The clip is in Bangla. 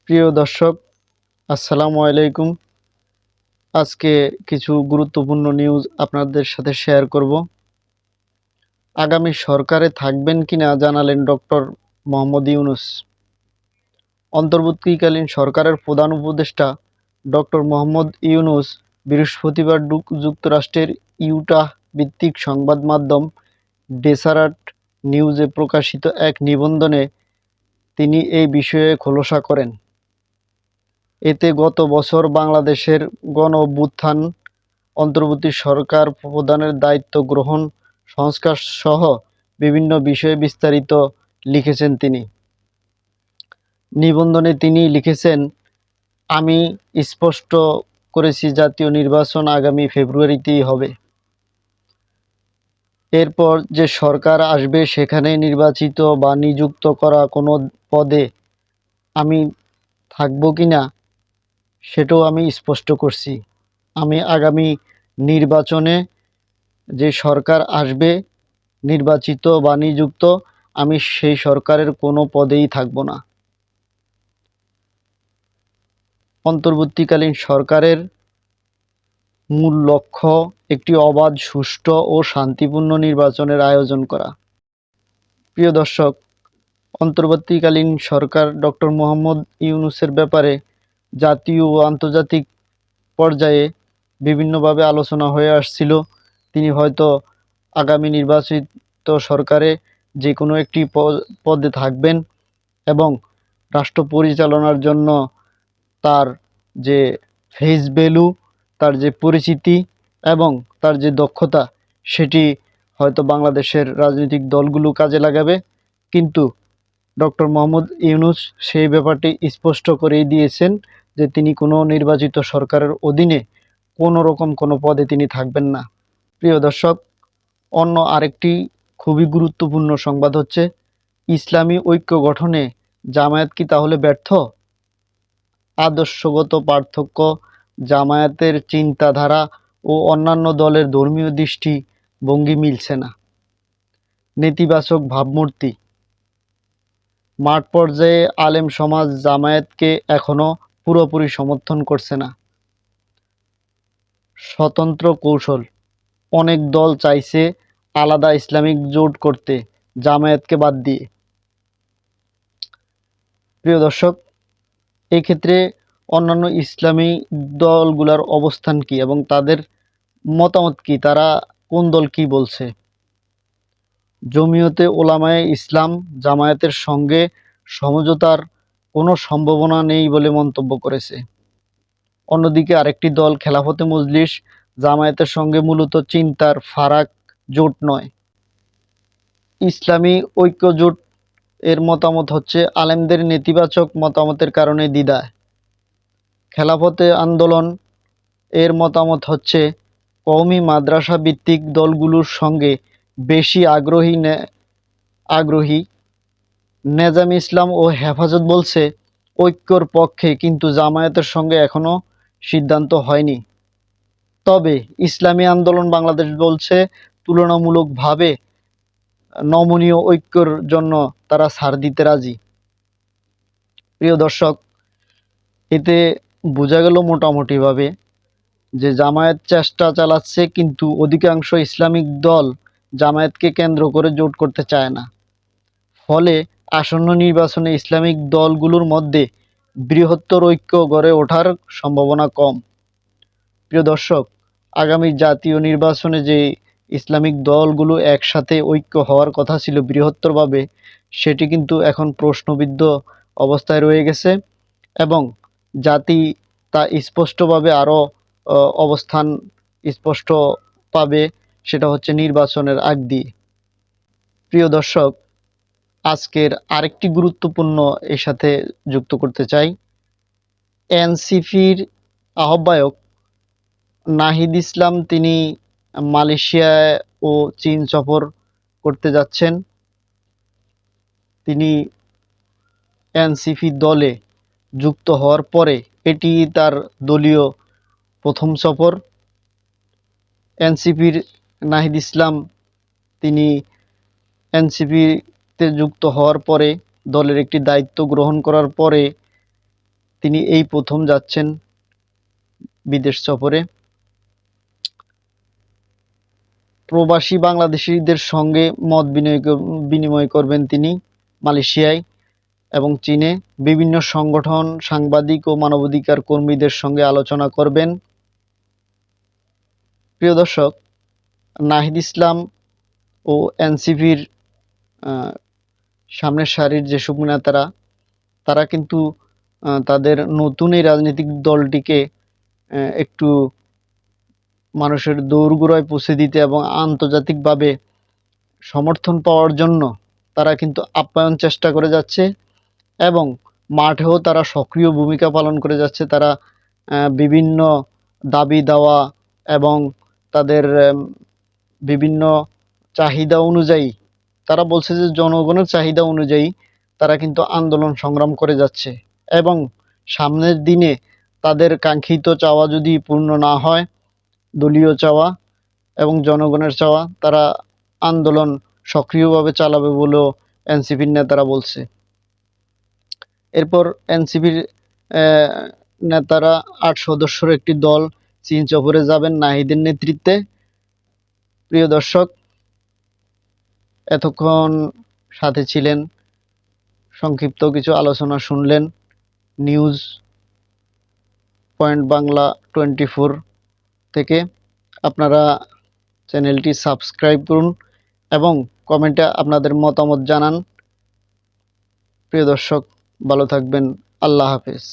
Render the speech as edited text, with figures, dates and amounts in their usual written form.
প্রিয় দর্শক, আসসালামু আলাইকুম। আজকে কিছু গুরুত্বপূর্ণ নিউজ আপনাদের সাথে শেয়ার করব। আগামী সরকারে থাকবেন কিনা জানালেন ডক্টর মোহাম্মদ ইউনূস। অন্তর্বর্তীকালীন সরকারের প্রধান উপদেষ্টা ডক্টর মোহাম্মদ ইউনূস বৃহস্পতিবার যুক্তরাষ্ট্রের ইউটাহ ভিত্তিক সংবাদ মাধ্যম ডেসারাট নিউজে প্রকাশিত এক নিবন্ধনে তিনি এই বিষয়ে খোলসা করেন। এতে গত বছর বাংলাদেশের গণঅভ্যুত্থান, অন্তর্বর্তী সরকার প্রধানের দায়িত্ব গ্রহণ, সংস্কারসহ বিভিন্ন বিষয়ে বিস্তারিত লিখেছেন তিনি। নিবন্ধনে তিনি লিখেছেন, আমি স্পষ্ট করেছি জাতীয় নির্বাচন আগামী ফেব্রুয়ারিতেই হবে। এরপর যে সরকার আসবে সেখানে নির্বাচিত বা নিযুক্ত করা কোনো পদে আমি থাকব কিনা সেটাও আমি স্পষ্ট করছি। আমি আগামী নির্বাচনে যে সরকার আসবে নির্বাচিত বা নিযুক্ত, আমি সেই সরকারের কোনো পদেই থাকব না। অন্তর্বর্তীকালীন সরকারের মূল লক্ষ্য একটি অবাধ, সুষ্ঠু ও শান্তিপূর্ণ নির্বাচনের আয়োজন করা। প্রিয় দর্শক, অন্তর্বর্তীকালীন সরকার ডক্টর মোহাম্মদ ইউনূসের ব্যাপারে জাতীয় ও আন্তর্জাতিক পর্যায়ে বিভিন্নভাবে আলোচনা হয়ে আসছিল। তিনি হয়তো আগামী নির্বাচিত সরকারে যে কোনো একটি পদে থাকবেন এবং রাষ্ট্র পরিচালনার জন্য তার যে ফেস ভ্যালু, তার যে পরিচিতি এবং তার যে দক্ষতা, সেটি হয়তো বাংলাদেশের রাজনৈতিক দলগুলো কাজে লাগাবে। কিন্তু ডক্টর মোহাম্মদ ইউনূস সেই ব্যাপারটি স্পষ্ট করেই দিয়েছেন যে তিনি কোনো নির্বাচিত সরকারের অধীনে কোনো রকম কোনো পদে তিনি থাকবেন না। প্রিয় দর্শক, অন্য আরেকটি খুবই গুরুত্বপূর্ণ সংবাদ হচ্ছে, ইসলামী ঐক্য গঠনে জামায়াত কি তাহলে ব্যর্থ? আদর্শগত পার্থক্য, জামায়াতের চিন্তাধারা ও অন্যান্য দলের ধর্মীয় দৃষ্টিভঙ্গি মিলছে না। নেতিবাচক ভাবমূর্তি, মাঠ পর্যায়ে আলেম সমাজ জামায়াতকে এখনো পুরোপুরি সমর্থন করছে না। স্বতন্ত্র কৌশল, অনেক দল চাইছে আলাদা ইসলামিক জোট করতে জামায়াতকে বাদ দিয়ে। প্রিয় দর্শক, এই ক্ষেত্রে অন্যান্য ইসলামী দলগুলোর অবস্থান কি এবং তাদের মতামত কি, তারা কোন দল কি বলছে? জমিয়তে ওলামায়ে ইসলাম জামায়াতের সঙ্গে সমঝোতার কোনো সম্ভাবনা নেই বলে মন্তব্য করেছে। অন্যদিকে আরেকটি দল খেলাফতে মজলিস জামায়াতের সঙ্গে মূলত চিন্তার ফারাক, জোট নয়। ইসলামী ঐক্য জোট এর মতামত হচ্ছে আলেমদের নেতিবাচক মতামতের কারণে দ্বিধায়। খেলাফতে আন্দোলন এর মতামত হচ্ছে কওমি মাদ্রাসা ভিত্তিক দলগুলোর সঙ্গে বেশি আগ্রহী। নেজাম ইসলাম ও হেফাজত বলছে ঐক্যর পক্ষে, কিন্তু জামায়াতের সঙ্গে এখনো সিদ্ধান্ত হয়নি। তবে ইসলামী আন্দোলন বাংলাদেশ বলছে তুলনামূলকভাবে নমনীয় ঐক্যর জন্য তারা ছাড় দিতে রাজি। প্রিয় দর্শক, এতে বোঝা গেল মোটামুটিভাবে যে জামায়াত চেষ্টা চালাচ্ছে, কিন্তু অধিকাংশ ইসলামিক দল জামায়াতকে কেন্দ্র করে জোট করতে চায় না। ফলে আসন্ন নির্বাচনে ইসলামিক দলগুলোর মধ্যে বৃহত্তর ঐক্য গড়ে ওঠার সম্ভাবনা কম। প্রিয় দর্শক, আগামী জাতীয় নির্বাচনে যে ইসলামিক দলগুলো একসাথে ঐক্য হওয়ার কথা ছিল বৃহত্তরভাবে, সেটি কিন্তু এখন প্রশ্নবিদ্ধ অবস্থায় রয়ে গেছে এবং জাতি তা স্পষ্টভাবে আরও অবস্থান স্পষ্ট পাবে, সেটা হচ্ছে নির্বাচনের আগ দিয়ে। প্রিয় দর্শক, আজকের আরেকটি গুরুত্বপূর্ণ এর সাথে যুক্ত করতে চাই। এনসিপির আহ্বায়ক নাহিদ ইসলাম তিনি মালয়েশিয়া ও চীন সফর করতে যাচ্ছেন। তিনি এনসিপি দলে যুক্ত হওয়ার পরে এটি তার দলীয় প্রথম সফর। এনসিপির নাহিদ ইসলাম তিনি এনসিপিতে যুক্ত হওয়ার পরে, দলের একটি দায়িত্ব গ্রহণ করার পরে তিনি এই প্রথম যাচ্ছেন বিদেশ সফরে। প্রবাসী বাংলাদেশিদের সঙ্গে মত বিনিময় করবেন তিনি মালয়েশিয়ায় এবং চীনে। বিভিন্ন সংগঠন, সাংবাদিক ও মানবাধিকার কর্মীদের সঙ্গে আলোচনা করবেন। প্রিয় দর্শক, নাহিদ ইসলাম ও এনসিপির সামনের সারির যেসব নেতারা, তারা কিন্তু তাদের নতুন এই রাজনৈতিক দলটিকে একটু মানুষের দোরগোড়ায় পৌঁছে দিতে এবং আন্তর্জাতিকভাবে সমর্থন পাওয়ার জন্য তারা কিন্তু আপ্যায়ন চেষ্টা করে যাচ্ছে এবং মাঠেও তারা সক্রিয় ভূমিকা পালন করে যাচ্ছে। তারা বিভিন্ন দাবি দাওয়া এবং তাদের বিভিন্ন চাহিদা অনুযায়ী, তারা বলছে যে জনগণের চাহিদা অনুযায়ী তারা কিন্তু আন্দোলন সংগ্রাম করে যাচ্ছে এবং সামনের দিনে তাদের কাঙ্ক্ষিত চাওয়া যদি পূর্ণ না হয়, দলীয় চাওয়া এবং জনগণের চাওয়া, তারা আন্দোলন সক্রিয়ভাবে চালাবে বলেও এনসিপির নেতারা বলছে। এরপর এনসিপির নেতারা ৮ সদস্যের একটি দল চীন সফরে যাবেন নাহিদের নেতৃত্বে। প্রিয় দর্শক, এতক্ষণ সাথে ছিলেন, সংক্ষিপ্ত কিছু আলোচনা শুনলেন নিউজ পয়েন্ট বাংলা 24 থেকে। আপনারা চ্যানেলটি সাবস্ক্রাইব করুন এবং কমেন্টে আপনাদের মতামত জানান। প্রিয় দর্শক, ভালো থাকবেন। আল্লাহ হাফেজ।